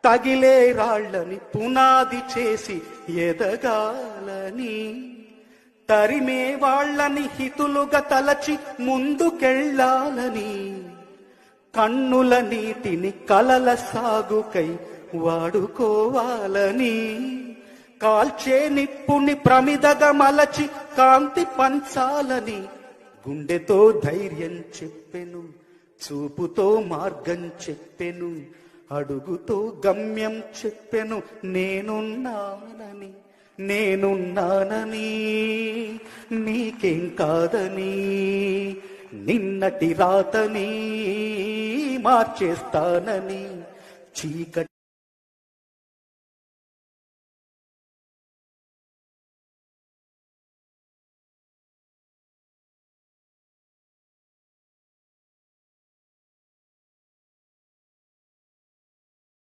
తగిలే రాళ్ళని పునాది చేసి ఎదగాలని, తరిమే వాళ్ళని హితులుగా తలచి ముందుకెళ్ళాలని, కన్నుల నీటిని కలల సాగుకై వాడుకోవాలని, కాల్చే నిప్పుని ప్రమిదగా మలచి కాంతి పంచాలని, గుండెతో ధైర్యం చెప్పెను, చూపుతో మార్గం చెప్పెను, అడుగుతో గమ్యం చెప్పెను, నేనున్నానని నీకేం కాదని, నిన్నటి రాతని మార్చేస్తానని, చీకటి